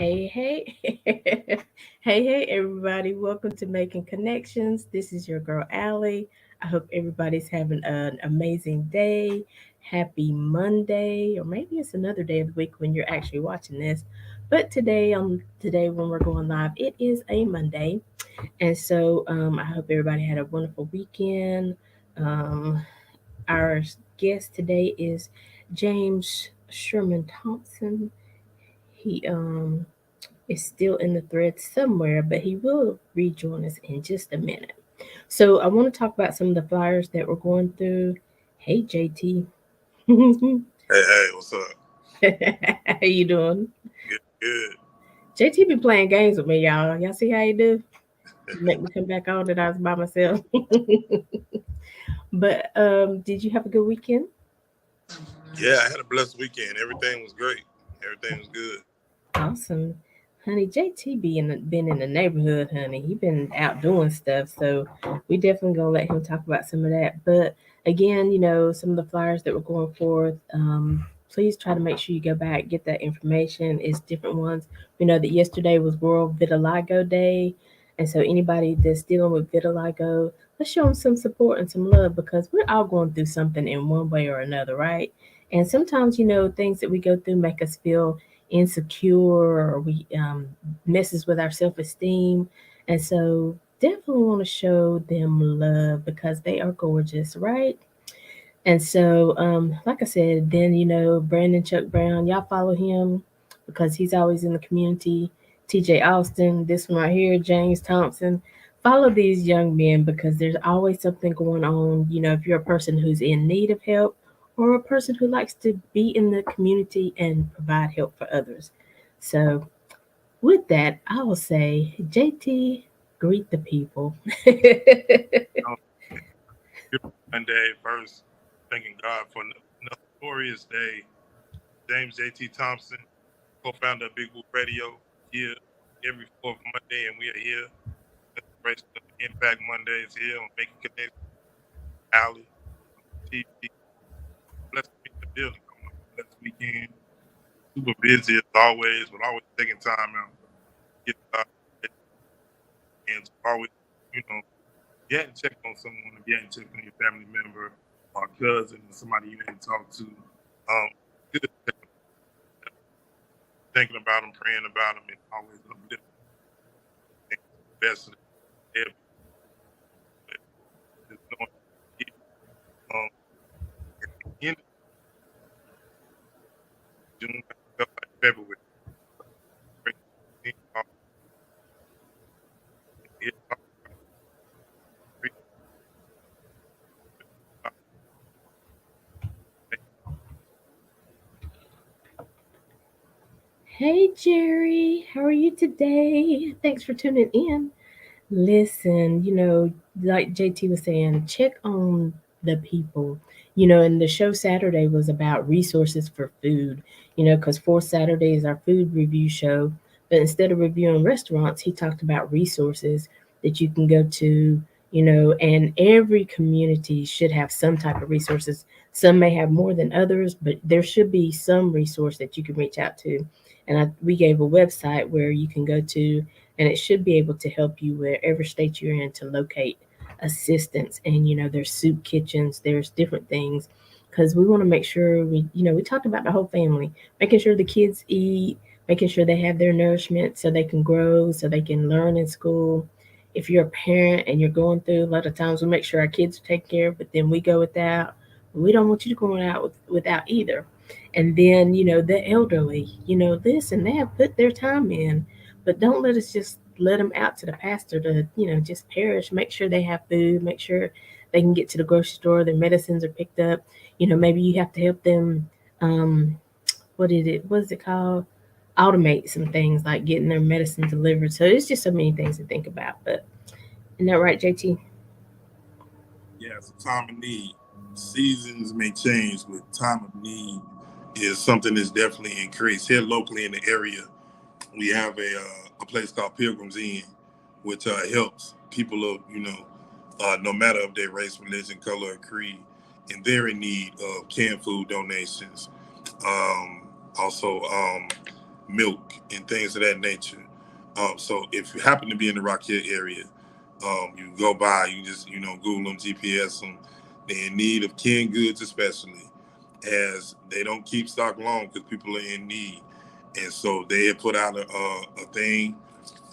Hey, hey, hey, everybody. Welcome to Making Connections. This is your girl, Aly. I hope everybody's having an amazing day. Happy Monday, or maybe it's another day of the week when you're actually watching this. But today when we're going live, it is a Monday. And so I hope everybody had a wonderful weekend. Um, our guest today is James Sherman Thompson. He is still in the thread somewhere, but he will rejoin us in just a minute. So I want to talk about some of the flyers that we're going through. Hey JT. Hey, what's up? How you doing? Good, good. JT be playing games with me, y'all. Y'all see how he do? Make me come back on that I was by myself. But did you have a good weekend? Yeah, I had a blessed weekend. Everything was great. Everything was good. Awesome. Honey, JT been in the neighborhood, honey. He been out doing stuff, so we definitely gonna let him talk about some of that. But again, some of the flyers that we're going forth, please try to make sure you go back, get that information. It's different ones. We know that yesterday was World Vitiligo Day, and so anybody that's dealing with vitiligo, let's show them some support and some love because we're all going through something in one way or another, right? And sometimes, things that we go through make us feel insecure or we messes with our self-esteem, and so definitely want to show them love because they are gorgeous, right? And so like I said, then Brandon Chuck Brown, y'all follow him because he's always in the community. TJ Austin, this one right here, James Thompson. Follow these young men because there's always something going on. If you're a person who's in need of help or a person who likes to be in the community and provide help for others. So with that, I will say, JT, greet the people. Um, Good Monday. First, thanking God for another glorious day. James J.T. Thompson, co-founder of Big Woo Radio, here every fourth Monday, and we are here. Celebration of Impact Mondays here on Making Connections, Alley, TV. Blessed to be in the building. Coming up a blessed weekend. Super busy as always, but always taking time out. Get and always, you know, you hadn't checked on someone, if you hadn't checked on your family member or cousin or somebody you hadn't talked to, good thinking about them, praying about them, and always uplifting them, best of their just knowing at the end of June, I felt like February. Hey Jerry, how are you today? Thanks for tuning in. Listen, like JT was saying, check on the people. And the show Saturday was about resources for food, because Fourth Saturday is our food review show. But instead of reviewing restaurants, he talked about resources that you can go to, and every community should have some type of resources. Some may have more than others, but there should be some resource that you can reach out to. And we gave a website where you can go to, and it should be able to help you wherever state you're in to locate assistance. And there's soup kitchens, there's different things, because we want to make sure we talked about the whole family, making sure the kids eat, making sure they have their nourishment so they can grow, so they can learn in school. If you're a parent and you're going through, a lot of times we make sure our kids are taken care of, but then we go without. We don't want you to go out without either. And then the elderly, listen, they have put their time in, but don't let us just let them out to the pastor to just perish. Make sure they have food, make sure they can get to the grocery store, their medicines are picked up. Maybe you have to help them, um what is it called, automate some things like getting their medicine delivered. So it's just so many things to think about. But isn't that right, JT? Yeah, it's a time of need. Seasons may change, but time of need is something that's definitely increased. Here locally in the area, we have a place called Pilgrim's Inn, which helps people of, no matter of their race, religion, color, or creed, and they're in need of canned food donations. Also, milk, and things of that nature. So if you happen to be in the Rock Hill area, you can go by, you just Google them, GPS them. They're in need of canned goods, especially as they don't keep stock long because people are in need, and so they have put out a thing,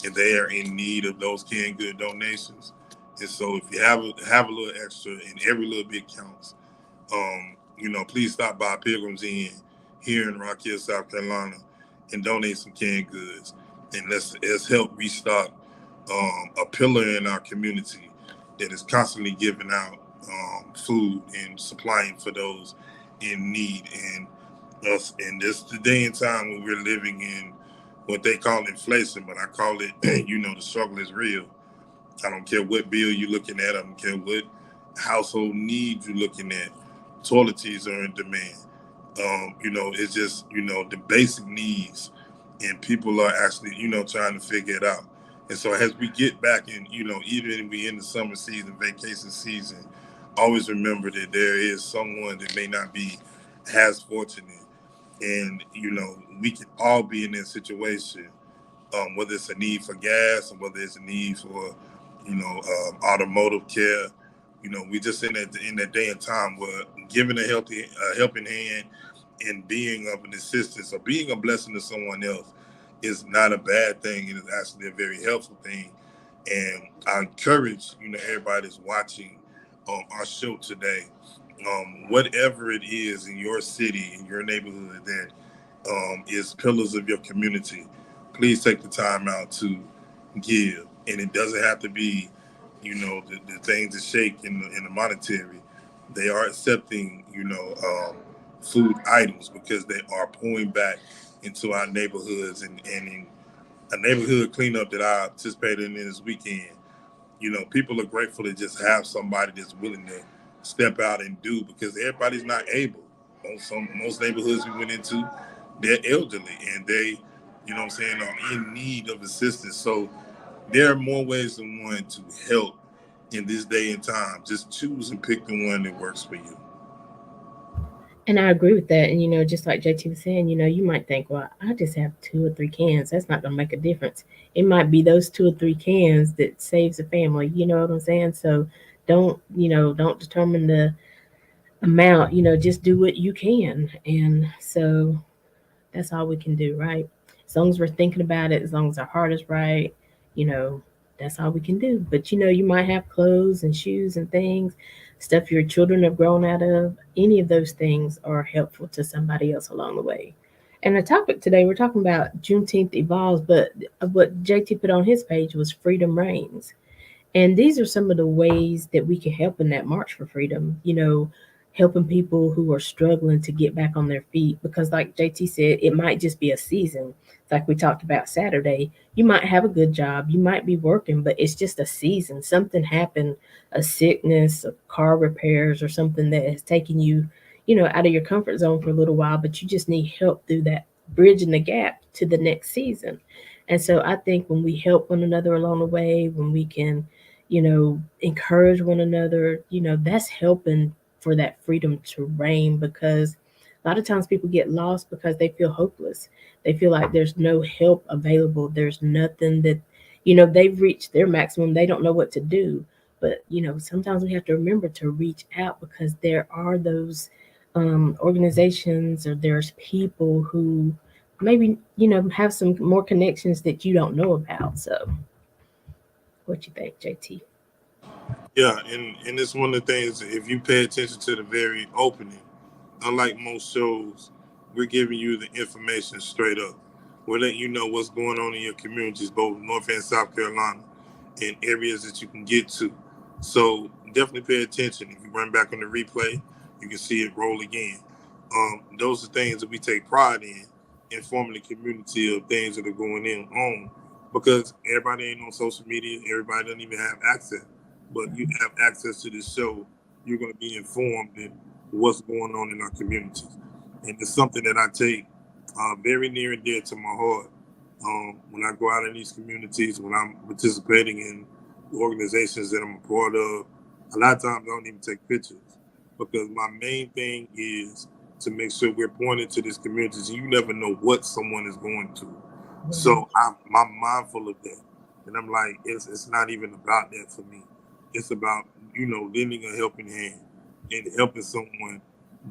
and they are in need of those canned good donations. And so if you have a little extra, and every little bit counts, please stop by Pilgrim's Inn here in Rock Hill, South Carolina, and donate some canned goods. And let's help restock a pillar in our community that is constantly giving out food and supplying for those in need. And us in this the day and time when we're living in what they call inflation, but I call it, the struggle is real. I don't care what bill you're looking at. I don't care what household needs you're looking at. Toiletries are in demand. It's just the basic needs, and people are actually trying to figure it out. And so as we get back in, even if we in the summer season, vacation season, always remember that there is someone that may not be as fortunate, and we can all be in that situation, whether it's a need for gas or whether it's a need for, automotive care. We just in that day and time where giving a helping hand and being of an assistance or being a blessing to someone else is not a bad thing. It is actually a very helpful thing. And I encourage, everybody that's watching our show today, whatever it is in your city, in your neighborhood that is pillars of your community, please take the time out to give. And it doesn't have to be, the things that shake in the monetary. They are accepting, food items because they are pouring back into our neighborhoods, and in a neighborhood cleanup that I participated in this weekend. People are grateful to just have somebody that's willing to step out and do, because everybody's not able. Most neighborhoods we went into, they're elderly, and they, what I'm saying, are in need of assistance. So there are more ways than one to help in this day and time. Just choose and pick the one that works for you. And I agree with that. And just like JT was saying, you might think, well, I just have 2 or 3 cans. That's not gonna make a difference. It might be those 2 or 3 cans that saves a family. You know what I'm saying? So don't determine the amount. Just do what you can. And so that's all we can do, right? As long as we're thinking about it, as long as our heart is right, you know, that's all we can do. But you might have clothes and shoes and things, stuff your children have grown out of. Any of those things are helpful to somebody else along the way. And the topic today, we're talking about Juneteenth evolves, but what JT put on his page was freedom reigns. And these are some of the ways that we can help in that march for freedom, helping people who are struggling to get back on their feet. Because, like JT said, it might just be a season. Like we talked about Saturday, you might have a good job, you might be working, but it's just a season. Something happened, a sickness, a car repairs, or something that has taken you, out of your comfort zone for a little while, but you just need help through that, bridging the gap to the next season. And so I think when we help one another along the way, when we can encourage one another, that's helping for that freedom to reign. Because a lot of times people get lost because they feel hopeless. They feel like there's no help available. There's nothing that, they've reached their maximum. They don't know what to do. But, sometimes we have to remember to reach out, because there are those organizations, or there's people who maybe, have some more connections that you don't know about. So, what you think, JT? Yeah, and it's one of the things, if you pay attention to the very opening, unlike most shows, we're giving you the information straight up. We're letting you know what's going on in your communities, both North and South Carolina, and areas that you can get to. So definitely pay attention. If you run back on the replay, you can see it roll again. Those are things that we take pride in, informing the community of things that are going on, because everybody ain't on social media, everybody doesn't even have access. But you have access to this show, you're going to be informed in what's going on in our communities. And it's something that I take very near and dear to my heart. When I go out in these communities, when I'm participating in organizations that I'm a part of, a lot of times I don't even take pictures, because my main thing is to make sure we're pointing to this community. So you never know what someone is going to. Right. So I'm mindful of that, and I'm like, it's not even about that for me. It's about lending a helping hand and helping someone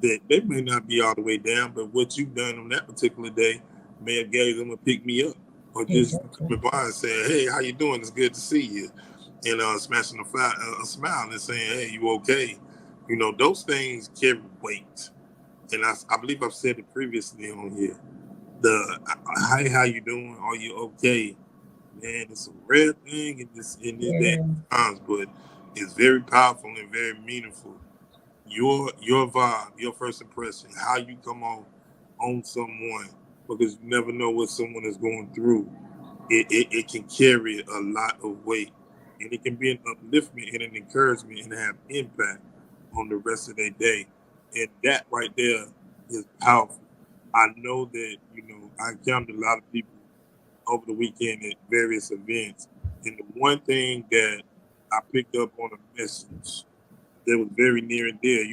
that they may not be all the way down, but what you've done on that particular day may have gave them a pick me up, or just Exactly. coming by and saying, "Hey, how you doing? It's good to see you," and smashing a smile and saying, "Hey, you okay?" Those things carry weight, and I believe I've said it previously on here. Hi, how you doing? Are you okay? Man, it's a rare thing in this day Yeah. and times, but it's very powerful and very meaningful. Your vibe, your first impression, how you come on someone, because you never know what someone is going through. It can carry a lot of weight, and it can be an upliftment and an encouragement and have impact on the rest of their day. And that right there is powerful. I know that I encountered a lot of people over the weekend at various events, and the one thing that I picked up on a message that was very near and dear.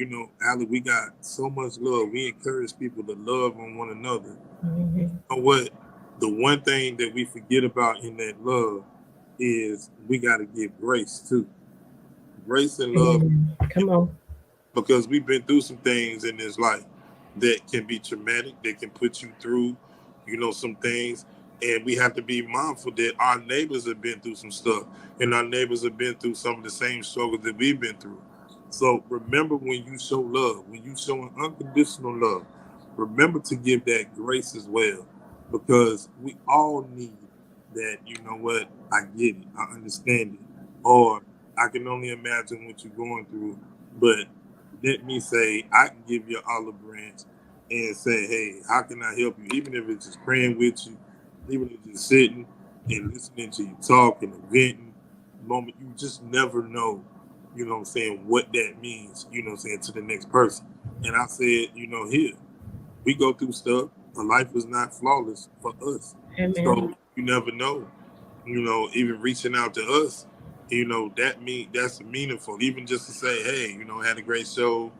Allie, we got so much love. We encourage people to love on one another. Hmm. You know what? The one thing that we forget about in that love is we got to give grace too. Grace and love, And come on. because we've been through some things in this life that can be traumatic, that can put you through, some things. And we have to be mindful that our neighbors have been through some stuff, and our neighbors have been through some of the same struggles that we've been through. So remember, when you show love, when you show an unconditional love, remember to give that grace as well, because we all need that. You know what? I get it. I understand it. Or I can only imagine what you're going through, but let me say I can give you an olive branch and say, hey, how can I help you? Even if it's just praying with you, even if it's just sitting and listening to you talk and venting moment, you just never know, what I'm saying, what that means, what I'm saying, to the next person. And I said, here, we go through stuff. Life is not flawless for us. Amen. So you never know, even reaching out to us, that's meaningful. Even just to say, hey, had a great show,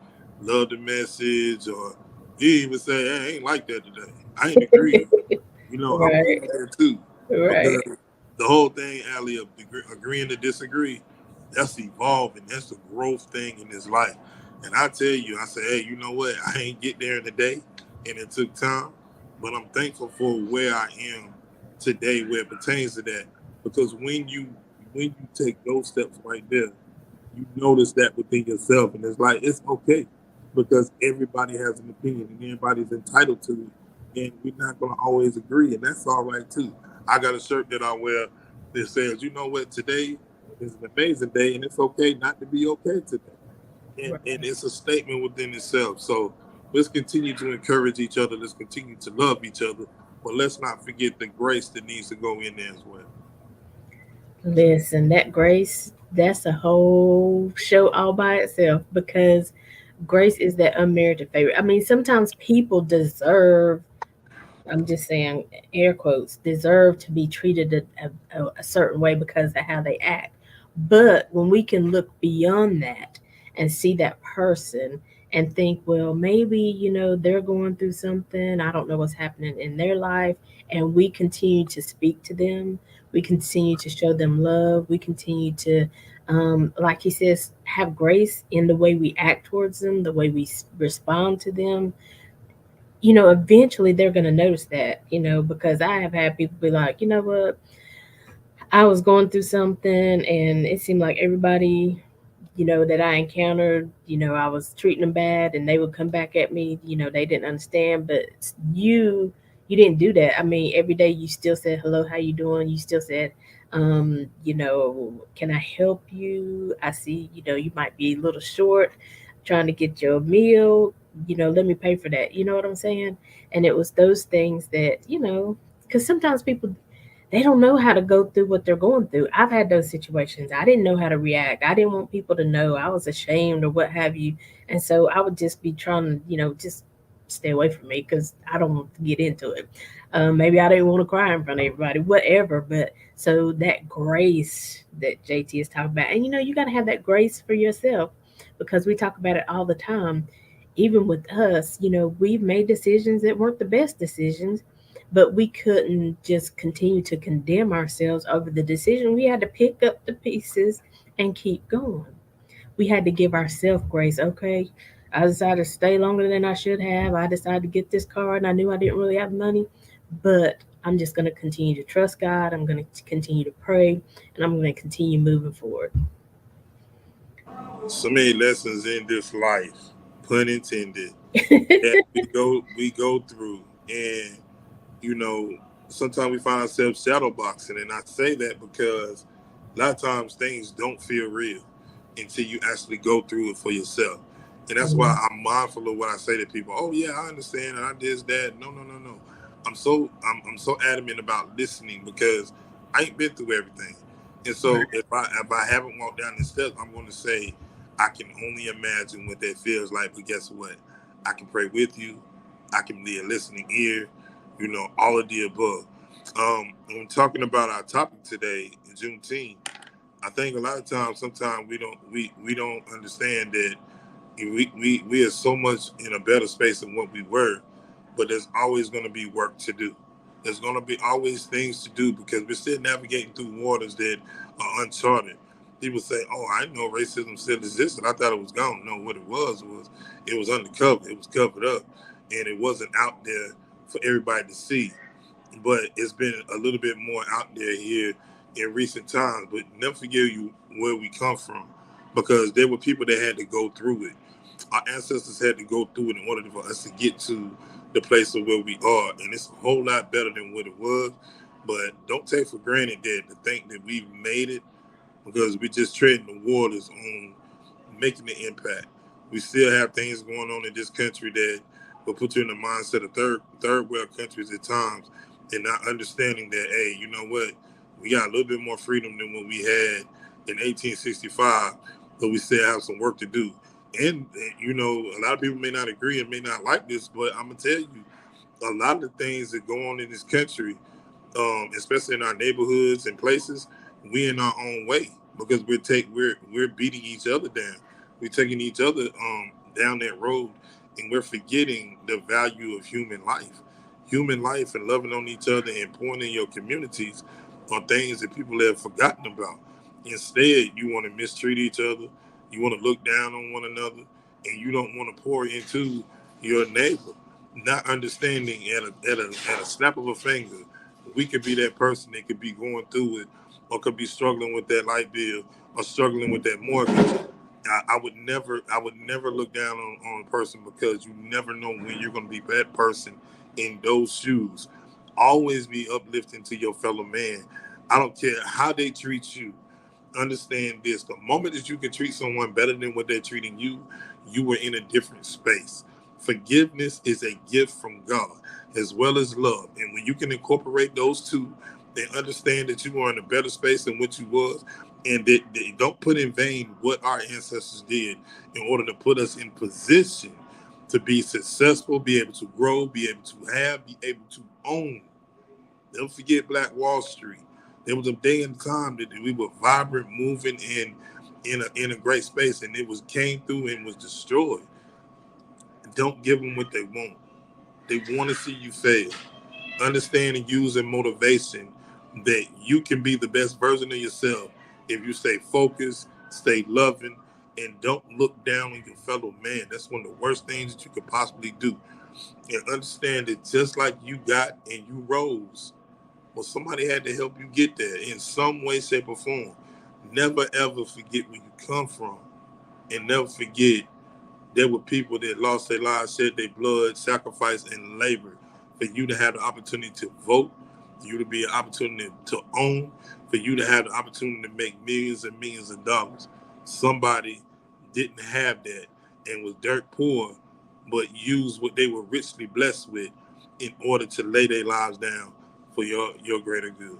love the message, or you even say, hey, I ain't like that today. I ain't agree. I'm cool Right. with that too. Right. Because the whole thing, Allie, of agreeing to disagree, that's evolving. That's the growth thing in this life. And I tell you, I say, hey, you know what? I ain't get there in a day, and it took time, but I'm thankful for where I am today, where it pertains to that. Because when you take those steps right there, you notice that within yourself, and it's like it's okay, because everybody has an opinion and everybody's entitled to it, and we're not going to always agree, and that's all right too. I got a shirt that I wear that says, you know what, today is an amazing day, and it's okay not to be okay today, and Right. it's a statement within itself. So let's continue to encourage each other, let's continue to love each other, but let's not forget the grace that needs to go in there as well. Listen, that grace, that's a whole show all by itself because grace is that unmerited favor. I mean, sometimes people deserve, I'm just saying, air quotes, deserve to be treated a certain way because of how they act. But when we can look beyond that and see that person and think, well, maybe, they're going through something, I don't know what's happening in their life, and we continue to speak to them, we continue to show them love, we continue to, like he says, have grace in the way we act towards them, the way we respond to them, eventually they're going to notice that, because I have had people be like, you know what, I was going through something and it seemed like everybody, that I encountered, I was treating them bad and they would come back at me, they didn't understand, but you didn't do that. I mean, every day you still said, hello, how you doing? You still said, can I help you? I see, you might be a little short trying to get your meal, let me pay for that. You know what I'm saying? And it was those things that, because sometimes people, they don't know how to go through what they're going through. I've had those situations. I didn't know how to react. I didn't want people to know. I was ashamed or what have you. And so I would just be trying to, just stay away from me because I don't want to get into it. Maybe I didn't want to cry in front of everybody, whatever. But so that grace that JT is talking about, and you got to have that grace for yourself because we talk about it all the time. even with us, we've made decisions that weren't the best decisions, but we couldn't just continue to condemn ourselves over the decision. We had to pick up the pieces and keep going. We had to give ourselves grace. Okay, I decided to stay longer than I should have. I decided to get this car and I knew I didn't really have money, but I'm just going to continue to trust God. I'm going to continue to pray, and I'm going to continue moving forward. So many lessons in this life, pun intended, that we go through, and you know, sometimes we find ourselves shadow boxing, and I say that because a lot of times things don't feel real until you actually go through it for yourself. And that's why I'm mindful of what I say to people. Oh yeah, I understand, and I did that. No, no, no, no. I'm so adamant about listening because I ain't been through everything. And so if I haven't walked down the steps, I'm going to say I can only imagine what that feels like. But guess what? I can pray with you. I can be a listening ear. All of the above. When talking about our topic today, Juneteenth, I think a lot of times, sometimes we don't understand that we are so much in a better space than what we were, but there's always going to be work to do. There's going to be always things to do because we're still navigating through waters that are uncharted. People say, "Oh, I know racism still existed. I thought it was gone." No, what it was it was undercover. It was covered up, and it wasn't out there for everybody to see. But it's been a little bit more out there here in recent times. But never forget you where we come from, because there were people that had to go through it. Our ancestors had to go through it in order for us to get to the place of where we are, and it's a whole lot better than what it was. But don't take for granted that to think that we've made it, because we're just treading the waters on making the impact. We still have things going on in this country that will put you in the mindset of third world countries at times, and not understanding that, hey, you know what, we got a little bit more freedom than what we had in 1865, but we still have some work to do. And a lot of people may not agree and may not like this, but I'm gonna tell you, a lot of the things that go on in this country, especially in our neighborhoods and places, we in our own way, because we're beating each other down. We're taking each other down that road, and we're forgetting the value of human life. Human life and loving on each other and pouring in your communities are things that people have forgotten about. Instead, you want to mistreat each other, you want to look down on one another, and you don't want to pour into your neighbor, not understanding at a snap of a finger, we could be that person that could be going through it, or could be struggling with that light bill, or struggling with that mortgage. I would never look down on a person, because you never know when you're going to be that person in those shoes. Always be uplifting to your fellow man. I don't care how they treat you. Understand this: the moment that you can treat someone better than what they're treating you, you were in a different space. Forgiveness is a gift from God, as well as love. And when you can incorporate those two, and understand that you are in a better space than what you was, and that they don't put in vain what our ancestors did in order to put us in position to be successful, be able to grow, be able to have, be able to own. Don't forget Black Wall Street. There was a day and time that we were vibrant, moving in a great space, and it was came through and was destroyed. Don't give them what they want. They want to see you fail. Understand and use in motivation that you can be the best version of yourself if you stay focused, stay loving, and don't look down on your fellow man. That's one of the worst things that you could possibly do. And understand that just like you got and you rose, well, somebody had to help you get there in some way, shape, or form. Never ever forget where you come from, and never forget there were people that lost their lives, shed their blood, sacrificed, and labored for you to have the opportunity to vote, for you to be an opportunity to own, for you to have the opportunity to make millions and millions of dollars. Somebody didn't have that and was dirt poor, but used what they were richly blessed with in order to lay their lives down for your greater good.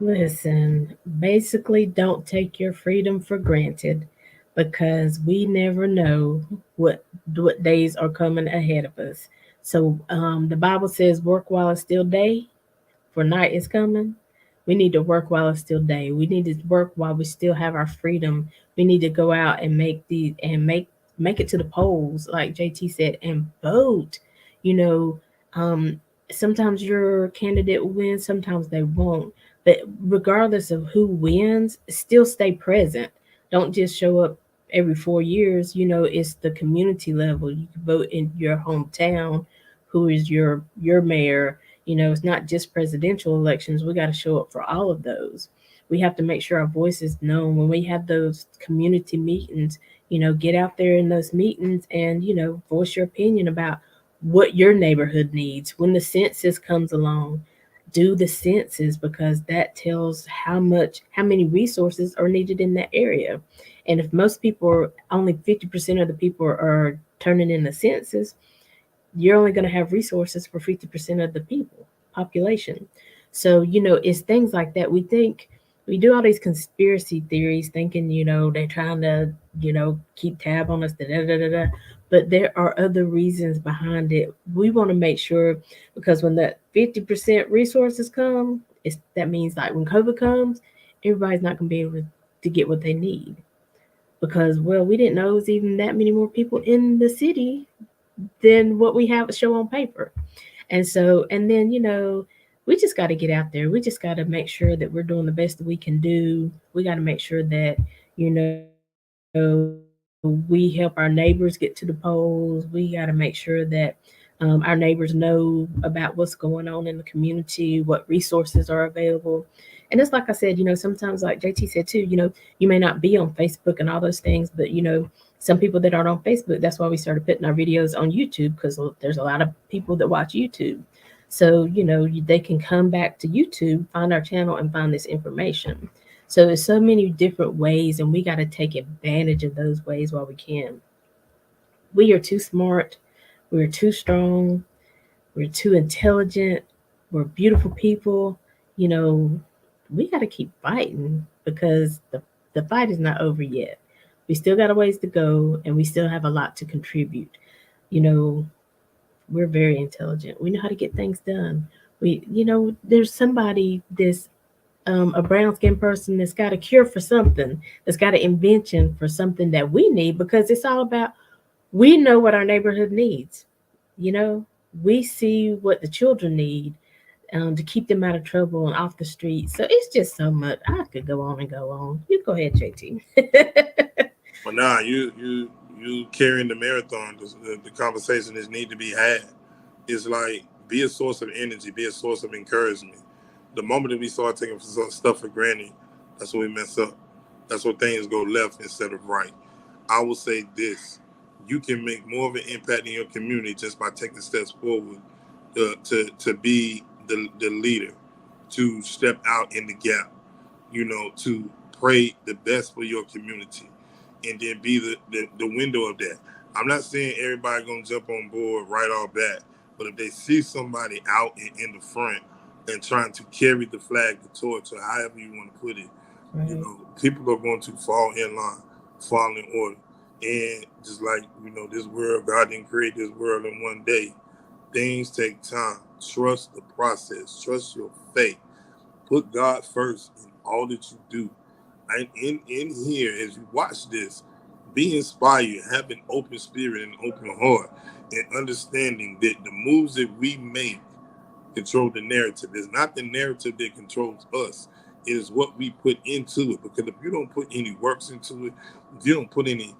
Listen, basically, don't take your freedom for granted because we never know what what days are coming ahead of us. So, the Bible says, "Work while it's still day, for night is coming." We need to work while it's still day. We need to work while we still have our freedom. We need to go out and make make it to the polls, like JT said, and vote. You know, um, sometimes your candidate will win, sometimes they won't. But regardless of who wins, still stay present. Don't just show up every 4 years. You know, it's the community level. You can vote in your hometown. Who is your mayor? You know, it's not just presidential elections. We got to show up for all of those. We have to make sure our voice is known when we have those community meetings. You know, get out there in those meetings and, you know, voice your opinion about what your neighborhood needs. When the census comes along, do the census, because that tells how many resources are needed in that area. And if most people are, only 50% of the people are turning in the census, you're only going to have resources for 50% of the people population. So, you know, it's things like that. We think we do all these conspiracy theories thinking, you know, they're trying to, you know, keep tab on us, da, da, da, da, da. But there are other reasons behind it. We want to make sure, because when that 50% resources come, that means like when COVID comes, everybody's not going to be able to get what they need, because, well, we didn't know it was even that many more people in the city than what we have show on paper. And so, and then, you know, we just got to get out there. We just got to make sure that we're doing the best that we can do. We got to make sure that, you know, we help our neighbors get to the polls. We got to make sure that our neighbors know about what's going on in the community, what resources are available. And it's like I said, you know, sometimes, like JT said too, you know, you may not be on Facebook and all those things, but, you know, some people that aren't on Facebook, that's why we started putting our videos on YouTube, because there's a lot of people that watch YouTube. So, you know, they can come back to YouTube, find our channel, and find this information. So there's so many different ways, and we got to take advantage of those ways while we can. We are too smart. We're too strong. We're too intelligent. We're beautiful people. You know, we got to keep fighting, because the fight is not over yet. We still got a ways to go, and we still have a lot to contribute. You know, we're very intelligent. We know how to get things done. We, you know, there's somebody, this a brown skinned person that's got a cure for something, that's got an invention for something that we need, because it's all about, we know what our neighborhood needs. You know, we see what the children need, to keep them out of trouble and off the street. So it's just so much. I could go on and go on. You go ahead, JT. But nah, you carrying the marathon. The conversation is need to be had. It's like be a source of energy, be a source of encouragement. The moment that we start taking stuff for granted, that's when we mess up. That's when things go left instead of right. I will say this: you can make more of an impact in your community just by taking steps forward to be the leader, to step out in the gap, to pray the best for your community, and then be the window of that. I'm not saying everybody gonna jump on board right off bat, but if they see somebody out in the front and trying to carry the flag, the torch, or however you want to put it, Right. people are going to fall in line, fall in order. And just like, this world, God didn't create this world in one day. Things take time. Trust the process. Trust your faith. Put God first in all that you do. And in here, as you watch this, be inspired, have an open spirit and open heart, and understanding that the moves that we make control the narrative. It's not the narrative that controls us. It is what we put into it. Because if you don't put any works into it, if you don't put any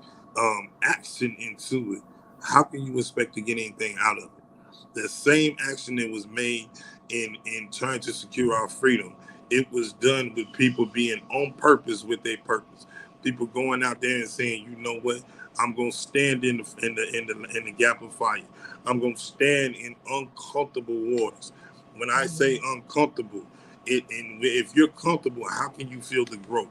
action into it, how can you expect to get anything out of it? The same action that was made in trying to secure our freedom, it was done with people being on purpose with their purpose. People going out there and saying, you know what, I'm gonna stand in the gap of fire. I'm gonna stand in uncomfortable waters. When I say uncomfortable, and if you're comfortable, how can you feel the growth?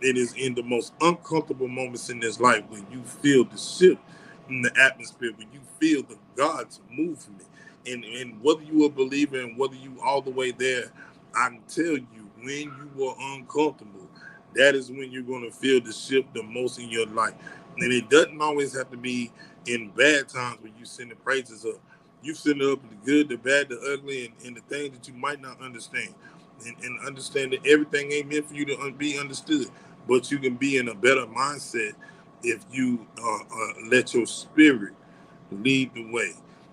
It is in the most uncomfortable moments in this life when you feel the shift in the atmosphere, when you feel the God's movement. And whether you are a believer and whether you all the way there, I can tell you, when you are uncomfortable, that is when you're going to feel the shift the most in your life. And it doesn't always have to be in bad times when you send the praises up. You send it up the good, the bad, the ugly, and the things that you might not understand. And understand that everything ain't meant for you to be understood, but you can be in a better mindset if you let your spirit lead the way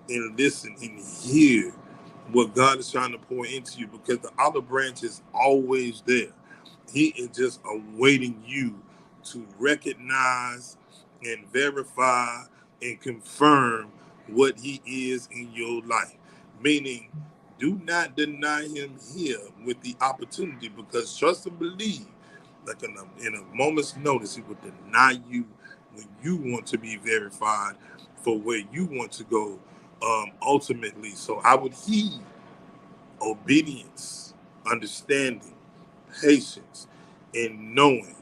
and listen and hear what God is trying to pour into you, because the olive branch is always there. He is just awaiting you to recognize and verify and confirm what He is in your life. Meaning, do not deny Him here with the opportunity, because trust and believe, like in a moment's notice, He will deny you when you want to be verified for where you want to go ultimately. So I would heed obedience, understanding, patience, and knowing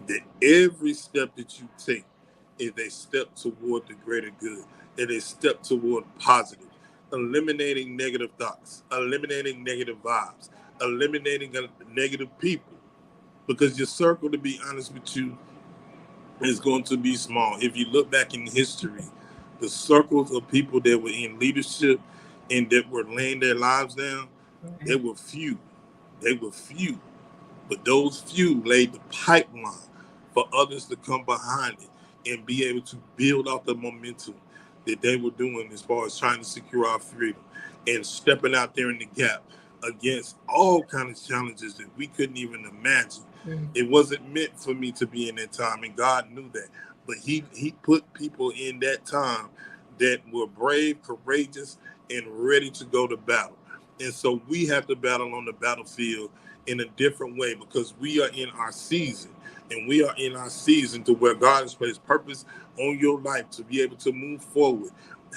that every step that you take is a step toward the greater good, it is a step toward positive, eliminating negative thoughts, eliminating negative vibes, eliminating negative people. Because your circle, to be honest with you, is going to be small. If you look back in history, the circles of people that were in leadership and that were laying their lives down, they Right. were few. They were few. But those few laid the pipeline for others to come behind it and be able to build out the momentum that they were doing as far as trying to secure our freedom and stepping out there in the gap against all kinds of challenges that we couldn't even imagine. Mm. It wasn't meant for me to be in that time, and God knew that. But He put people in that time that were brave, courageous, and ready to go to battle. And so we have to battle on the battlefield in a different way, because we are in our season, and we are in our season to where God has placed purpose on your life to be able to move forward,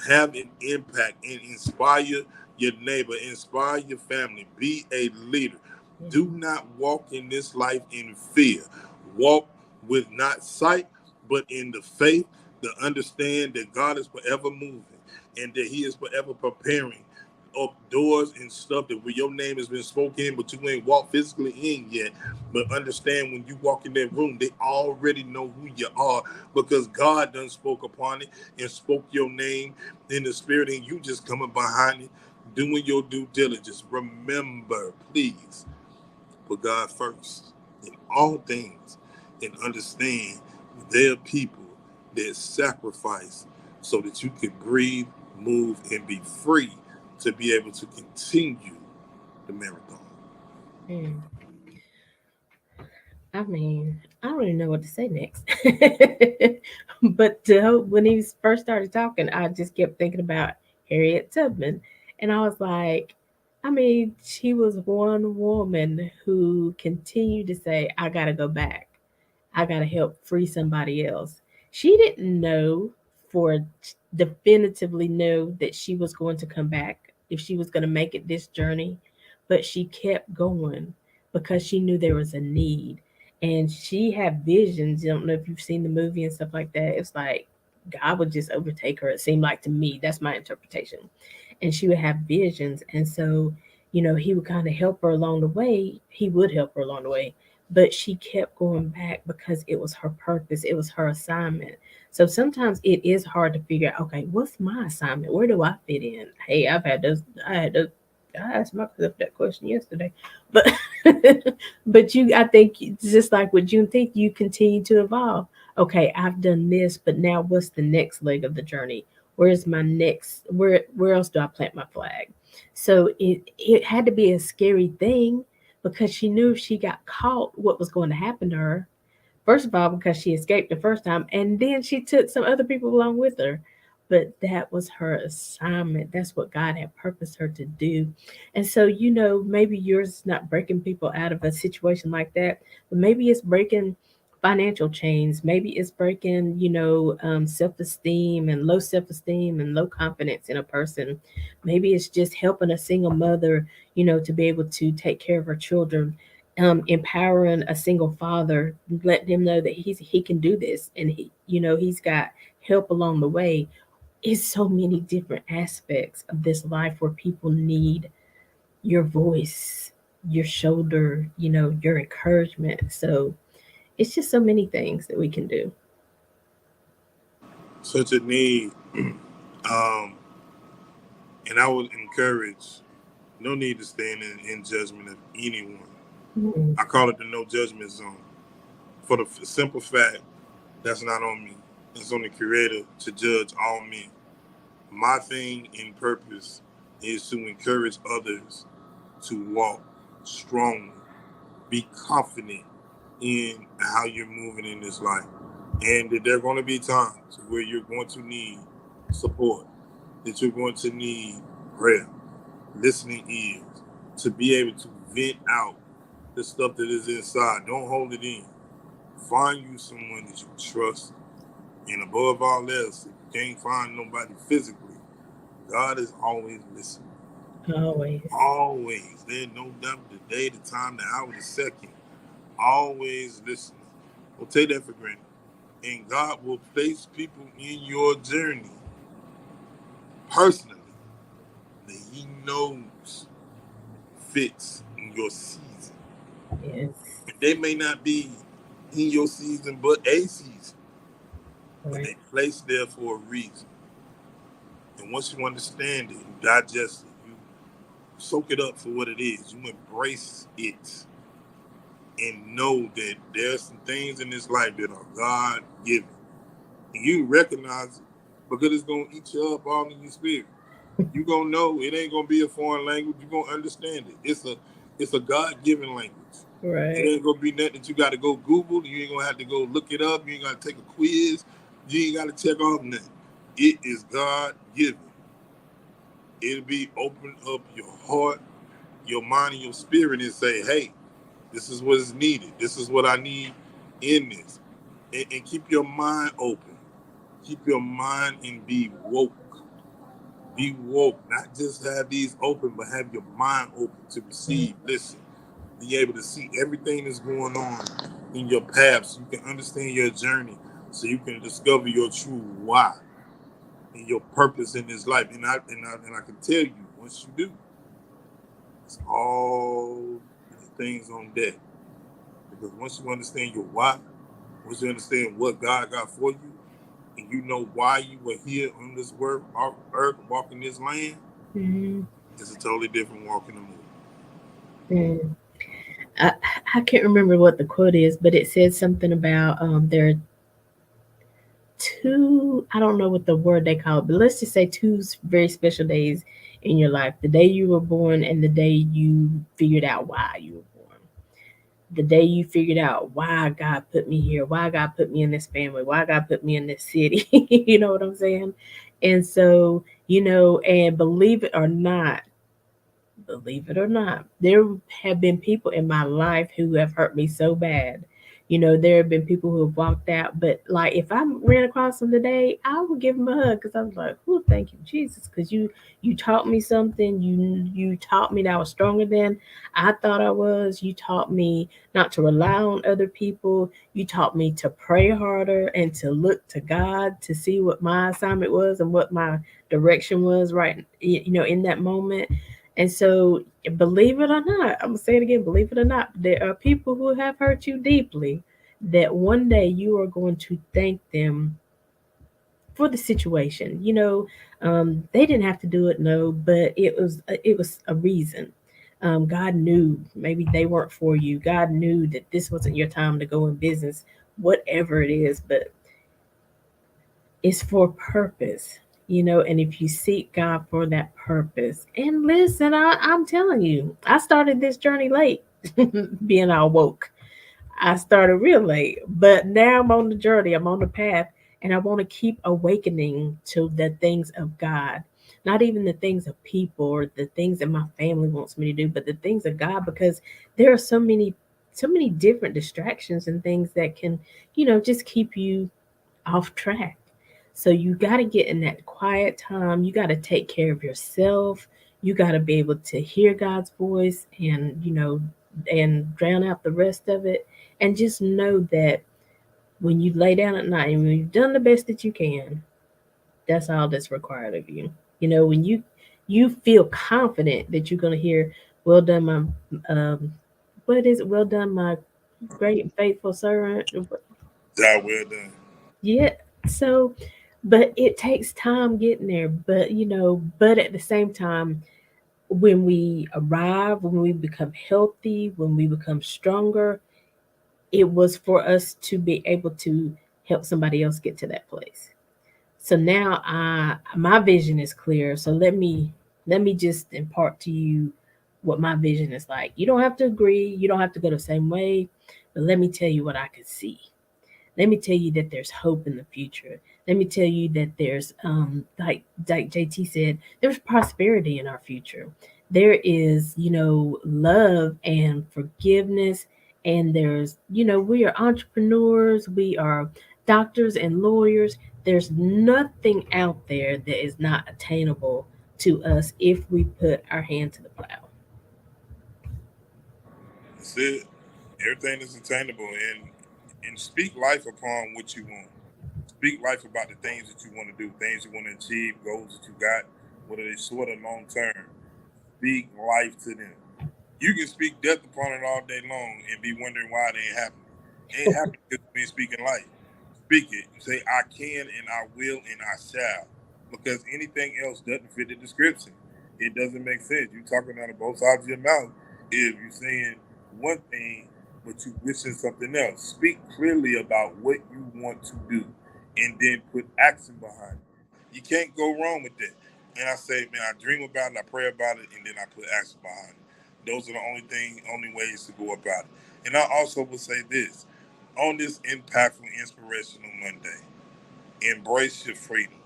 have an impact, and inspire your neighbor, inspire your family, be a leader. Yeah. Do not walk in this life in fear. Walk with not sight, but in the faith, to understand that God is forever moving and that He is forever preparing up doors and stuff that where your name has been spoken in, but you ain't walked physically in yet. But understand, when you walk in that room, they already know who you are, because God done spoke upon it and spoke your name in the spirit, and you just coming behind it, doing your due diligence. Remember, please, put God first in all things, and understand there are people that sacrifice so that you can breathe, move, and be free to be able to continue the marathon. Mm. I mean, I don't even know what to say next. But when he first started talking, I just kept thinking about Harriet Tubman. And I was like, I mean, she was one woman who continued to say, I got to go back. I got to help free somebody else. She didn't know for definitively know that she was going to come back, if she was going to make it this journey, but she kept going because she knew there was a need. And she had visions. I don't know if you've seen the movie and stuff like that. It's like God would just overtake her. It seemed like to me, that's my interpretation. And she would have visions. And so, he would kind of help her along the way. He would help her along the way, but she kept going back because it was her purpose, it was her assignment. So sometimes it is hard to figure out, okay, what's my assignment, where do I fit in? Hey, I had those I asked myself that question yesterday. But but I think just like with Juneteenth, you continue to evolve. Okay, I've done this, but now what's the next leg of the journey? Where's my next, where else do I plant my flag? So it had to be a scary thing, because she knew if she got caught, what was going to happen to her. First of all, because she escaped the first time, and then she took some other people along with her. But that was her assignment. That's what God had purposed her to do. And so, maybe yours is not breaking people out of a situation like that, but maybe it's breaking financial chains. Maybe it's breaking, self esteem and low confidence in a person. Maybe it's just helping a single mother, to be able to take care of her children, empowering a single father, letting him know that he can do this, and he's got help along the way. It's so many different aspects of this life where people need your voice, your shoulder, your encouragement. So it's just so many things that we can do. Such a need. And I would encourage, no need to stand in judgment of anyone. Mm. I call it the no judgment zone, for the simple fact That's not on me. It's on the Creator to judge all men. My thing and purpose is to encourage others to walk strongly, be confident in how you're moving in this life. And that there are going to be times where you're going to need support, that you're going to need prayer, listening ears, to be able to vent out the stuff that is inside. Don't hold it in. Find you someone that you trust. And above all else, if you can't find nobody physically, God is always listening. Always. Always. There's no doubt the day, the time, the hour, the second. Always listening. Don't take that for granted. And God will place people in your journey personally that He knows fits in your season. Yes. And they may not be in your season, but a season. But Right. they placed there for a reason. And once you understand it, you digest it, you soak it up for what it is, you embrace it, and know that there's some things in this life that are God given. And you recognize it because it's gonna eat you up all in your spirit. You gonna know it ain't gonna be a foreign language. You gonna understand it. It's a God given language. It Right. ain't gonna be nothing that you got to go Google. You ain't gonna have to go look it up. You ain't gotta take a quiz. You ain't gotta check off nothing. It is God given. It'll be open up your heart, your mind, and your spirit, and say, "Hey, this is what is needed. This is what I need in this." And keep your mind open. Keep your mind and be woke. Be woke. Not just have these open, but have your mind open to receive, listen, be able to see everything that's going on in your path so you can understand your journey, so you can discover your true why and your purpose in this life. And I can tell you, once you do, it's all things on deck. Because once you understand your why, once you understand what God got for you, and you know why you were here on this earth, walking this land, Mm-hmm. it's a totally different walk in the moon. Mm. I, I can't remember what the quote is, but it says something about there are two, I don't know what the word they call it, but let's just say two very special days in your life: the day you were born and the day you figured out why you were born. The day you figured out why God put me here, why God put me in this family, why God put me in this city. You know what I'm saying? And so, and believe it or not, there have been people in my life who have hurt me so bad. There have been people who have walked out, but like if I ran across them today, I would give them a hug because I was like, "Oh, thank you, Jesus," because you taught me something. You taught me that I was stronger than I thought I was. You taught me not to rely on other people. You taught me to pray harder and to look to God to see what my assignment was and what my direction was right, in that moment. And so, believe it or not, I'm gonna say it again, believe it or not, there are people who have hurt you deeply that one day you are going to thank them for the situation. They didn't have to do it, no, but it was a reason. God knew maybe they weren't for you. God knew that this wasn't your time to go in business, whatever it is, but it's for purpose. And if you seek God for that purpose, and listen, I'm telling you, I started this journey late, being all woke. I started real late, but now I'm on the journey, I'm on the path, and I want to keep awakening to the things of God. Not even the things of people or the things that my family wants me to do, but the things of God, because there are so many different distractions and things that can, just keep you off track. So you got to get in that quiet time. You got to take care of yourself. You got to be able to hear God's voice and drown out the rest of it. And just know that when you lay down at night and when you've done the best that you can, that's all that's required of you. When you feel confident that you're going to hear, "Well done, my um, what is it? Well done, my great and faithful servant." God well done. Yeah. So, but it takes time getting there. But at the same time, when we arrive, when we become healthy, when we become stronger, it was for us to be able to help somebody else get to that place. So now my vision is clear. So let me just impart to you what my vision is like. You don't have to agree, you don't have to go the same way, but let me tell you what I could see. Let me tell you that there's hope in the future. Let me tell you that there's like JT said, there's prosperity in our future. There is, love and forgiveness, and there's, we are entrepreneurs, we are doctors and lawyers. There's nothing out there that is not attainable to us if we put our hand to the plow. That's it. Everything is attainable, and speak life upon what you want. Speak life about the things that you want to do, things you want to achieve, goals that you got, whether they're short or long term. Speak life to them. You can speak death upon it all day long and be wondering why it ain't happening. It ain't happening because you ain't speaking life. Speak it. You say, I can and I will and I shall. Because anything else doesn't fit the description. It doesn't make sense. You talking out of both sides of your mouth if you're saying one thing but you wishing something else. Speak clearly about what you want to do and then put action behind it. You can't go wrong with that. And I say, man, I dream about it, I pray about it, and then I put action behind it. Those are the only ways to go about it. And I also will say this on this impactful, inspirational Monday, embrace your freedom,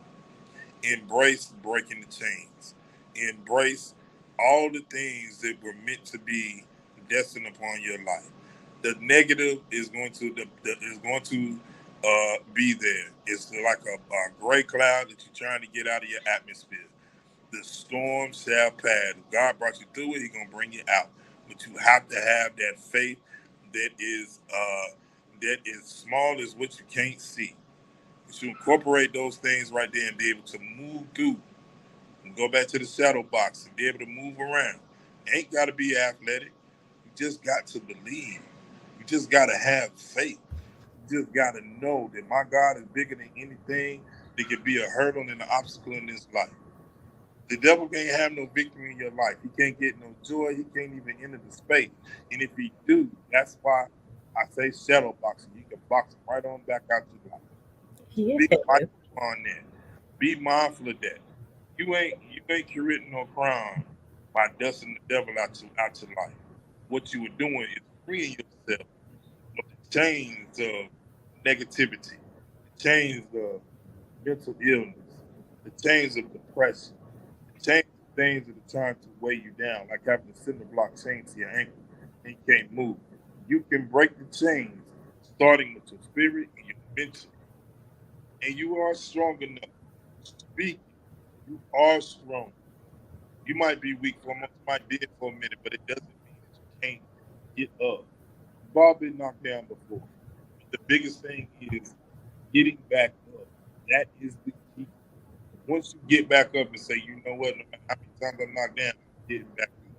embrace breaking the chains, embrace all the things that were meant to be destined upon your life. The negative is going to be there. It's like a gray cloud that you're trying to get out of your atmosphere. The storm shall pass. If God brought you through it, He's gonna bring you out. But you have to have that faith that is small as what you can't see. You should incorporate those things right there and be able to move through and go back to the shadow box and be able to move around. Ain't got to be athletic. You just got to believe. You just got to have faith. You just got to know that my God is bigger than anything that could be a hurdle and an obstacle in this life. The devil can't have no victory in your life. He can't get no joy. He can't even enter the space. And if he do, that's why I say shadow boxing. You can box him right on back out your life. Yeah. Speak life upon that. Be mindful of that. You ain't creating no crime by dusting the devil out your life. What you were doing is freeing yourself from the chains of negativity, the chains of mental illness, the chains of depression, the chains of things that are trying to weigh you down, like having a cinder block chain to your ankle and you can't move. You can break the chains starting with your spirit and your mental, and you are strong enough. Speak it. You are strong. You might be weak for a moment, you might be dead for a minute, but it doesn't mean that you can't get up. We've all been knocked down before. But the biggest thing is getting back up. That is the key. Once you get back up and say, you know what, no matter how many times I'm knocked down, I'm getting back up.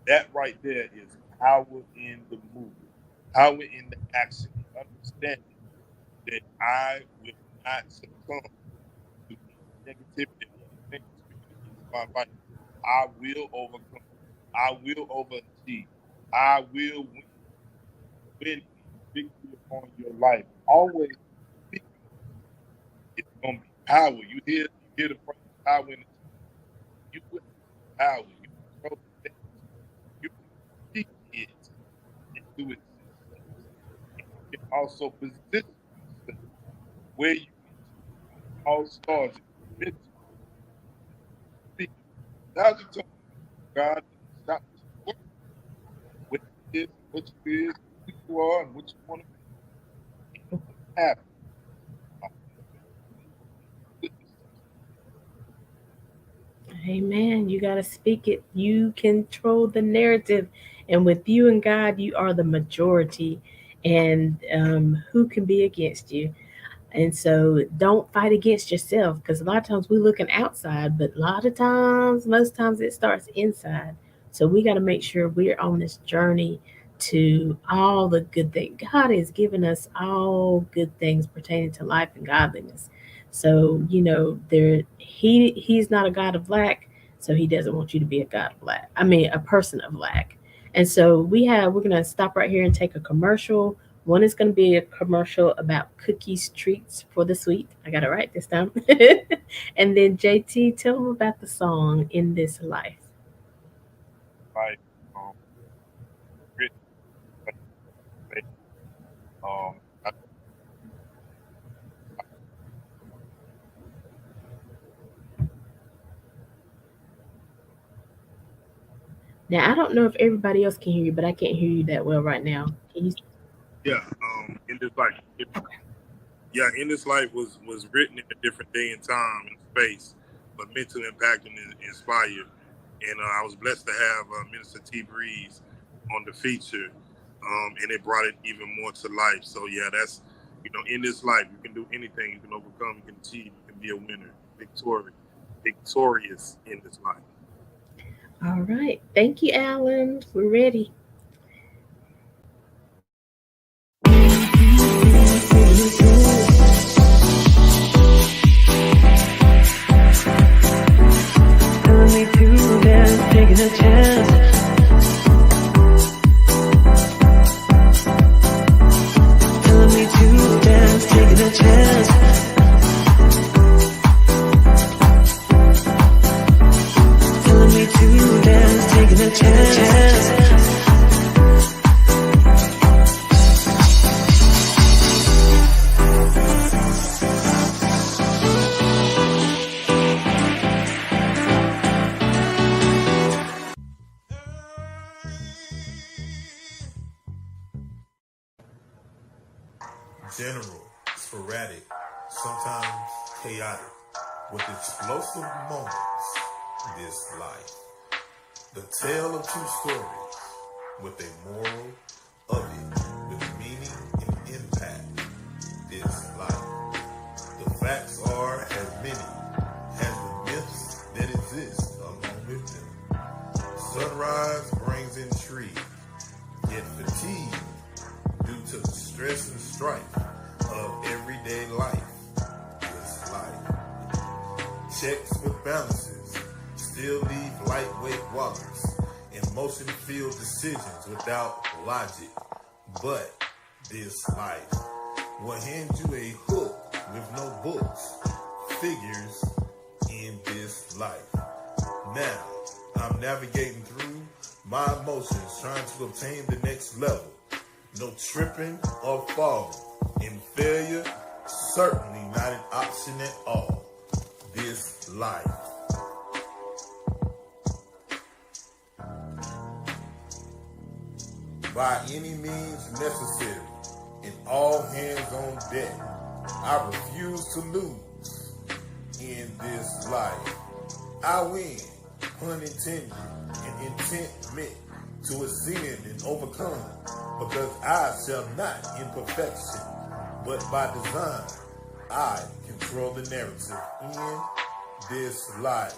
That right there is power in the movement, power in the action, and understanding that I will not succumb to any negativity or anything that's speaking against my life. I will overcome. I will overachieve. I will win victory upon your life. Always speaking it's gonna be power. You hear the phrase power in the tongue. You will have power. You control the things. You can speak it into existence. And you can also position yourself where you need to be. It all starts mentally. Speak it. Without you talking about God, then stop what you're working on. What it is and what you is, who you are and what you want to be. And it's gonna happen. I'm gonna believe and witness to it. Amen. You got to speak it. You control the narrative. And with you and God, you are the majority. And who can be against you? And so don't fight against yourself, because a lot of times we're looking outside, but a lot of times, most times it starts inside. So we got to make sure we're on this journey to all the good things. God has given us all good things pertaining to life and godliness. So, he's not a God of lack, so he doesn't want you to be a God of lack. I mean, a person of lack. And so we're gonna stop right here and take a commercial. One is going to be a commercial about cookies treats for the sweet. I got it right this time. And then JT, tell them about the song In This Life. Like written, like, they, I, Now, I don't know if everybody else can hear you, but I can't hear you that well right now. Can you? yeah, in this life, yeah, in this life was written in a different day and time and space, but meant to impact and inspire. And I was blessed to have Minister T Breeze on the feature, and it brought it even more to life. So yeah, that's in this life you can do anything, you can overcome, you can achieve, you can be a winner, victorious in this life. All right. Thank you, Alan. We're ready. Telling me to dance, taking a chance. Telling me to dance, taking a chance. Telling me to dance, taking a chance. General, sporadic, sometimes chaotic, with explosive moments, this life. The tale of two stories, with a moral of it, with meaning and impact, this life. The facts are as many as the myths that exist along with them. Sunrise brings intrigue, yet fatigue due to the stress and strife of everyday life. This life. Checks with balances still leave lightweight wallets. Emotion-filled decisions without logic. But this life will hand you a hook with no books. Figures in this life. Now, I'm navigating through my emotions, trying to obtain the next level. No tripping or falling. In failure, certainly not an option at all. This life. By any means necessary, and all hands on deck. I refuse to lose in this life. I win, pun intended, and intent meant to ascend and overcome, because I shall not in perfection, but by design, I control the narrative in this life.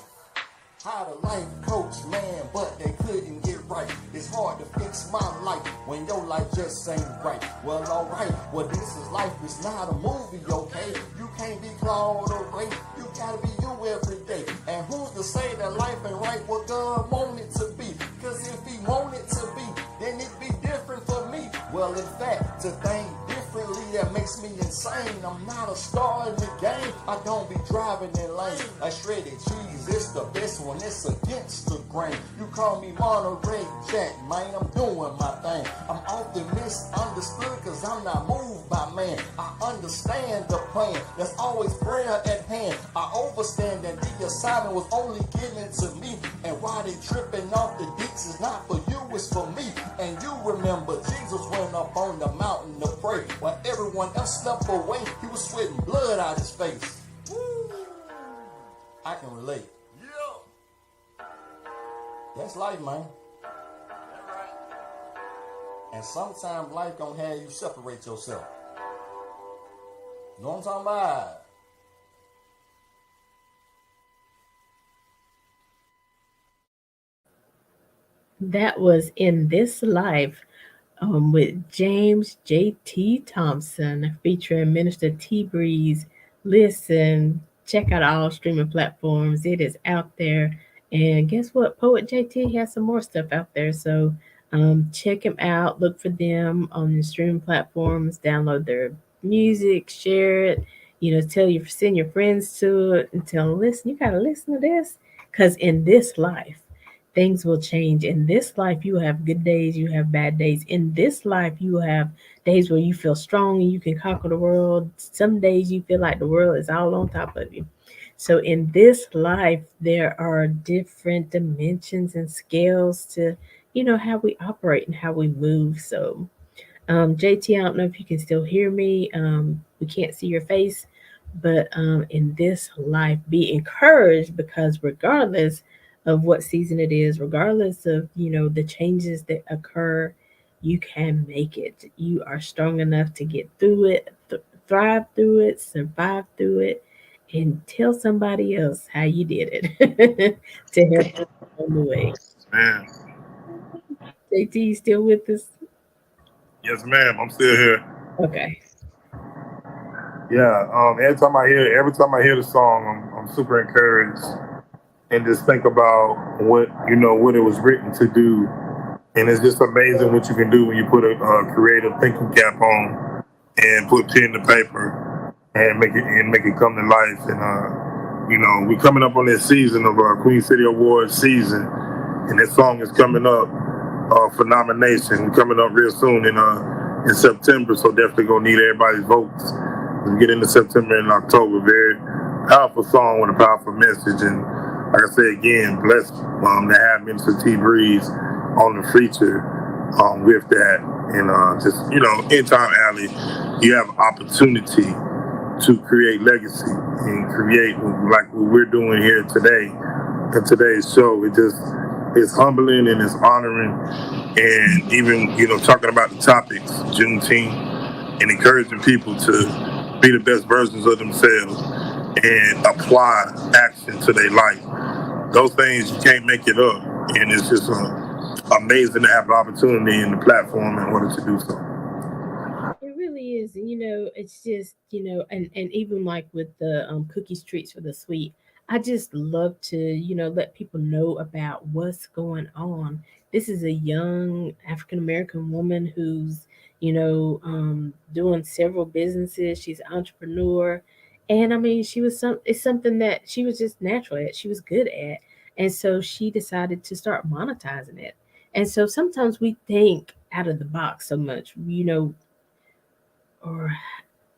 How the life coach, man, but they couldn't get right. It's hard to fix my life when your life just ain't right. Well, alright, well, this is life, it's not a movie, okay? You can't be clawed away, you gotta be you every day. And who's to say that life ain't right what God want it to be? Cause if he want it to be, then it be different for me. Well, in fact, to think differently, that makes me insane. I'm not a star in the game, I don't be driving in lanes. Like shredded cheese, it's the best one, it's against the grain. You call me Monterey Jack, man, I'm doing my thing. I'm often misunderstood cause I'm not moved by man. I understand the plan, there's always prayer at hand. I overstand that the assignment was only given to me. And why they tripping off the dicks is not for you, it's for me. And you remember Jesus went up on the mountain to pray. While everyone else slept away, he was sweating blood out his face. Woo. I can relate. Yeah. That's life, man. That's right. And sometimes life gonna have you separate yourself. You know what I'm talking about? That was In This Life with James J.T. Thompson featuring Minister T Breeze. Listen, check out all streaming platforms. It is out there. And guess what? Poet JT has some more stuff out there. So Check them out. Look for them on the streaming platforms. Download their music, share it. Send your friends to it and tell them, listen, you gotta listen to this, because in this life, things will change. In this life, you have good days, you have bad days. In this life, you have days where you feel strong and you can conquer the world. Some days you feel like the world is all on top of you. So in this life, there are different dimensions and scales to, how we operate and how we move. So, JT, I don't know if you can still hear me. We can't see your face, but in this life, be encouraged, because regardless of what season it is, regardless of the changes that occur, you can make it. You are strong enough to get through it, thrive through it, survive through it, and tell somebody else how you did it to help on the way. Man. JT, you still with us? Yes, ma'am. I'm still here. Okay. Yeah. Every time I hear the song, I'm super encouraged, and just think about what it was written to do. And it's just amazing what you can do when you put a creative thinking cap on and put pen to paper and make it come to life. And we're coming up on this season of Queen City Awards season, and this song is coming up for nomination. We're coming up real soon in September, so definitely gonna need everybody's votes. We get into September and October. Very powerful song with a powerful message, and like I say again, blessed to have Minister T Breeze on the feature with that. And just in time, Aly, you have opportunity to create legacy and create like what we're doing here today in today's show. It's humbling and it's honoring, and even talking about the topics, Juneteenth, and encouraging people to be the best versions of themselves and apply action to their life. Those things you can't make it up, and it's just amazing to have the opportunity and the platform in order to do so. It really is. And it's just, and even like with the cookies, treats for the sweet, I just love to, let people know about what's going on. This is a young African American woman who's, doing several businesses. She's an entrepreneur. And I mean, it's something that she was just natural at, she was good at. And so she decided to start monetizing it. And so sometimes we think out of the box so much, or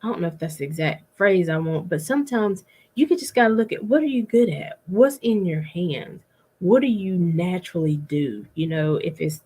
I don't know if that's the exact phrase I want, but sometimes you can just gotta look at what are you good at? What's in your hands? What do you naturally do? If it's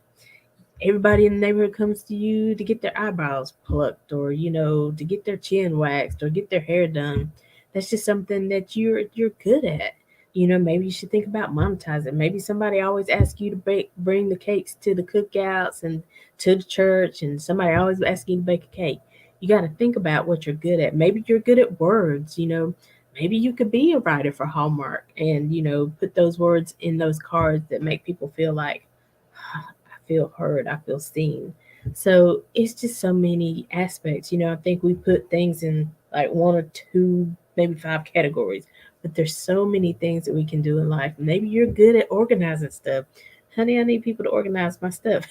everybody in the neighborhood comes to you to get their eyebrows plucked, or to get their chin waxed or get their hair done, that's just something that you're good at. Maybe you should think about monetizing. Maybe somebody always asks you to bring the cakes to the cookouts and to the church, and somebody always asks you to bake a cake. You got to think about what you're good at. Maybe you're good at words. Maybe you could be a writer for Hallmark, and put those words in those cards that make people feel like, I feel heard, I feel seen. So it's just so many aspects. I think we put things in like one or two, maybe five categories, but there's so many things that we can do in life. Maybe you're good at organizing stuff. Honey, I need people to organize my stuff.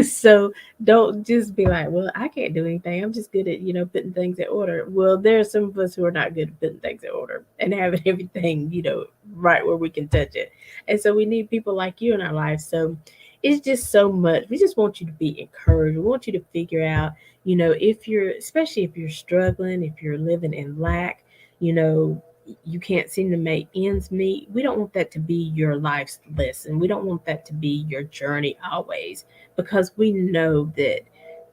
So don't just be like, well, I can't do anything. I'm just good at, putting things in order. Well, there are some of us who are not good at putting things in order and having everything, right where we can touch it. And so we need people like you in our lives. So it's just so much. We just want you to be encouraged. We want you to figure out, especially if you're struggling, if you're living in lack, you know, you can't seem to make ends meet. We don't want that to be your life's lesson. We don't want that to be your journey always, because we know that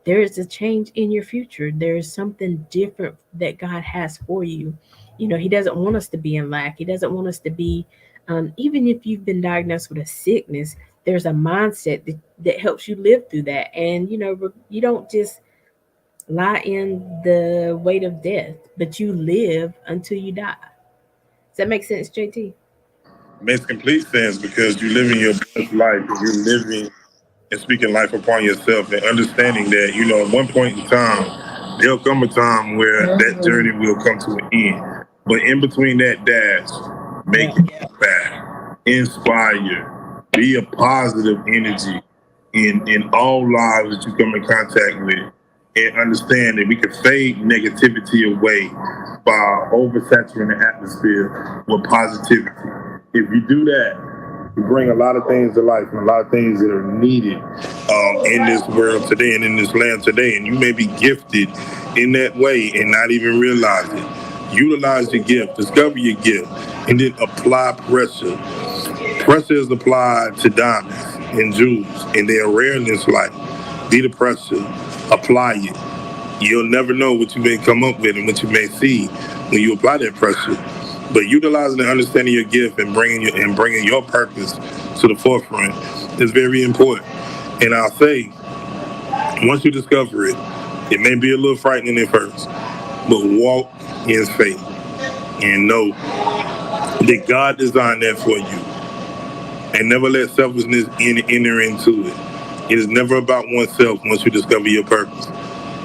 there is a change in your future. There is something different that God has for you. He doesn't want us to be in lack. He doesn't want us to be, even if you've been diagnosed with a sickness, there's a mindset that helps you live through that. And, you don't just lie in the weight of death, but you live until you die. Does that make sense, JT? It makes complete sense because you're living your best life and you're living and speaking life upon yourself and understanding that, at one point in time, there'll come a time where that journey will come to an end. But in between that dash, make it back, inspire, be a positive energy, in all lives that you come in contact with, and understand that we can fade negativity away by oversaturating the atmosphere with positivity. If you do that, you bring a lot of things to life and a lot of things that are needed in this world today and in this land today. And you may be gifted in that way and not even realize it. Utilize your gift, discover your gift, and then apply pressure. Pressure is applied to diamonds and jewels, and they are rare in this life. Be the pressure, apply it. You'll never know what you may come up with and what you may see when you apply that pressure. But utilizing and understanding your gift and bringing your purpose to the forefront is very important. And I'll say, once you discover it, it may be a little frightening at first, but walk in faith and know that God designed that for you, and never let selfishness enter into it. It is never about oneself once you discover your purpose.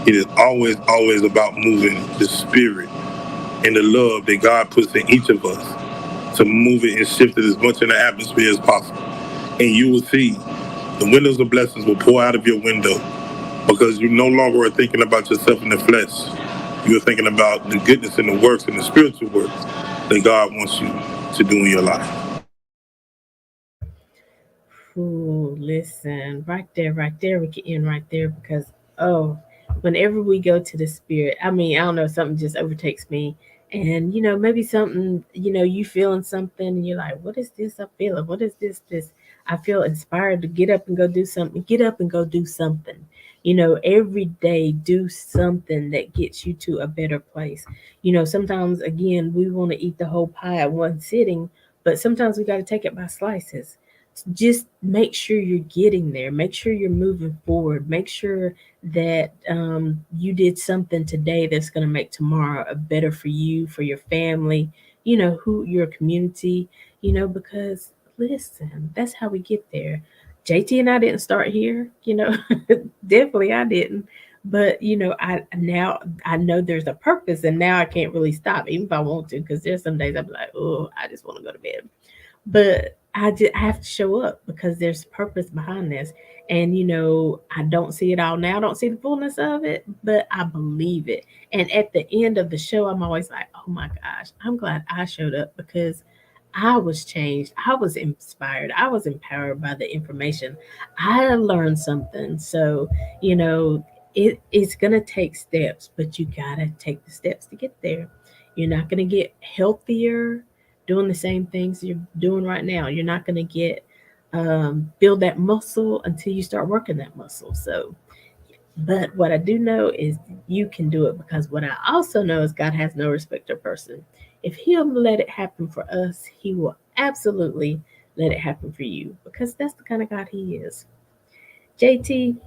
It is always about moving the spirit and the love that God puts in each of us to move it and shift it as much in the atmosphere as possible. And you will see the windows of blessings will pour out of your window because you no longer are thinking about yourself in the flesh. You're thinking about the goodness and the works and the spiritual works that God wants you to do in your life. Ooh, listen, right there, we can end right there because, oh, whenever we go to the spirit, I mean, I don't know, something just overtakes me. And, maybe something, you feeling something and you're like, what is this I'm feeling? What is this? I feel inspired to get up and go do something. Get up and go do something. Every day do something that gets you to a better place. Sometimes, again, we want to eat the whole pie at one sitting, but sometimes we got to take it by slices. Just make sure you're getting there, make sure you're moving forward, make sure that you did something today that's going to make tomorrow a better for you, for your family, who your community, because listen, that's how we get there. JT and I didn't start here, definitely I didn't, but I now I know there's a purpose, and now I can't really stop even if I want to, because there's some days I'm like, oh, I just want to go to bed, but I have to show up because there's purpose behind this. And I don't see it all now. I don't see the fullness of it, but I believe it. And at the end of the show, I'm always like, oh my gosh, I'm glad I showed up because I was changed. I was inspired. I was empowered by the information. I learned something. So, you know, it's going to take steps, but you got to take the steps to get there. You're not going to get healthier doing the same things you're doing right now. You're not going to get build that muscle until you start working that muscle. So, but what I do know is you can do it, because what I also know is God has no respect of person. If He'll let it happen for us, He will absolutely let it happen for you, because that's the kind of God He is. JT,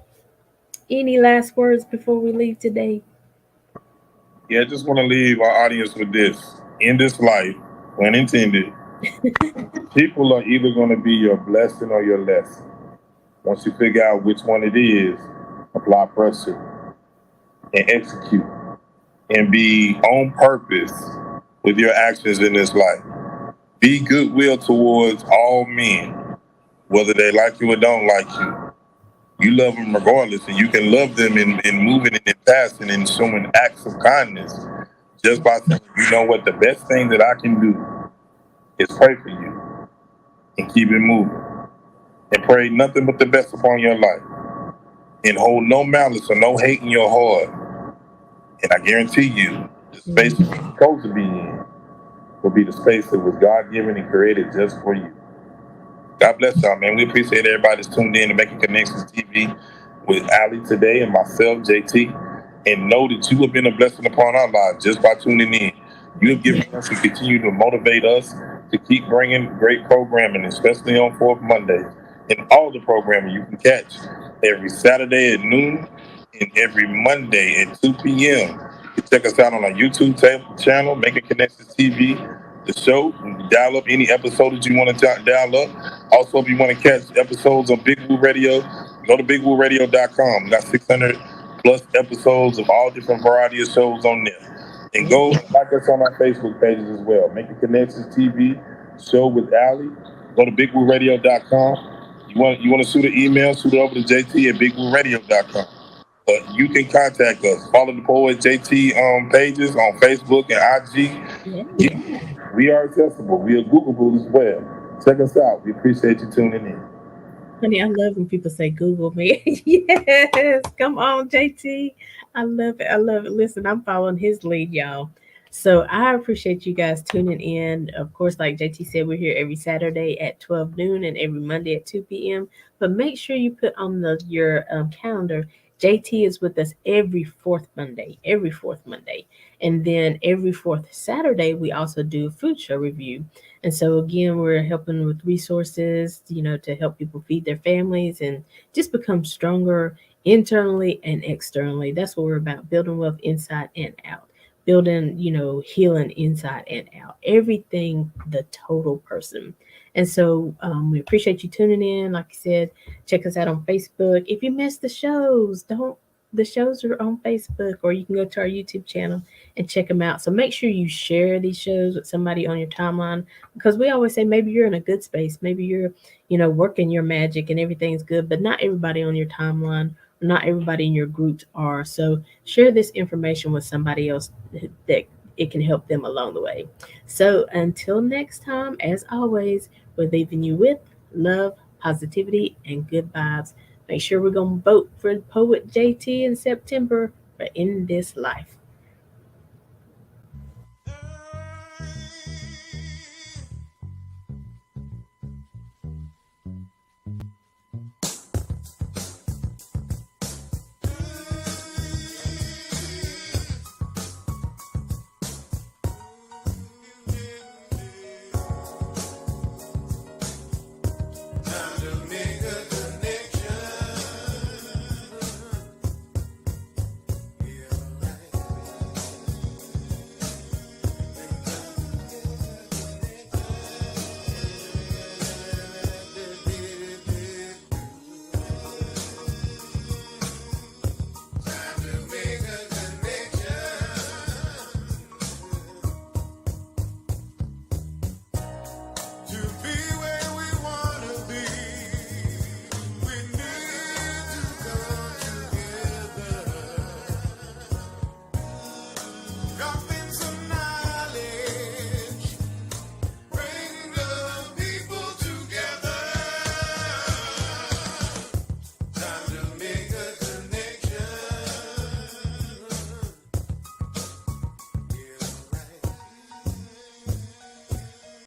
any last words before we leave today? Yeah, I just want to leave our audience with this. In this life, when intended, people are either going to be your blessing or your lesson. Once you figure out which one it is, apply pressure and execute and be on purpose with your actions in this life. Be goodwill towards all men, whether they like you or don't like you. You love them regardless, and you can love them in moving and in passing and showing acts of kindness just by saying, you know what, the best thing that I can do is pray for you and keep it moving. And pray nothing but the best upon your life. And hold no malice or no hate in your heart. And I guarantee you, the space you're supposed to be in will be the space that was God given and created just for you. God bless y'all, man. We appreciate everybody that's tuned in to Making Connections TV with Aly today and myself, JT. And know that you have been a blessing upon our lives just by tuning in. You have given us and continue to motivate us to keep bringing great programming, especially on Fourth Mondays. And all the programming you can catch every Saturday at noon and every Monday at 2 p.m. You can check us out on our YouTube channel, Making Connections TV. The show, you can dial up any episode that you want to dial up. Also, if you want to catch episodes on Big Woo Radio, go to bigwooradio.com. We got 600 plus episodes of all different variety of shows on there. And go like us on our Facebook pages as well. Making Connections TV show with Aly. Go to bigwooradio.com. You want to shoot an email, shoot it over to JT at BigWoodRadio.com. You can contact us. Follow the Poet JT pages on Facebook and IG. Yeah. Yeah, we are accessible. We are Googleable as well. Check us out. We appreciate you tuning in. Honey, I love when people say Google me. Yes, come on, JT. I love it. I love it. Listen, I'm following his lead, y'all. So I appreciate you guys tuning in. Of course, like JT said, we're here every Saturday at 12 noon and every Monday at 2 p.m. But make sure you put on your calendar. JT is with us every fourth Monday. And then every fourth Saturday, we also do a food show review. And so again, we're helping with resources, to help people feed their families and just become stronger internally and externally. That's what we're about, building wealth inside and out. Building, healing inside and out. Everything, the total person. And so we appreciate you tuning in. Like I said, check us out on Facebook. If you missed the shows, don't the shows are on Facebook, or you can go to our YouTube channel and check them out. So make sure you share these shows with somebody on your timeline, because we always say maybe you're in a good space, maybe you're working your magic and everything's good, but not everybody on your timeline, not everybody in your groups are. So share this information with somebody else that it can help them along the way. So until next time, as always, we're leaving you with love, positivity, and good vibes. Make sure we're going to vote for Poet JT in September for In This Life. Got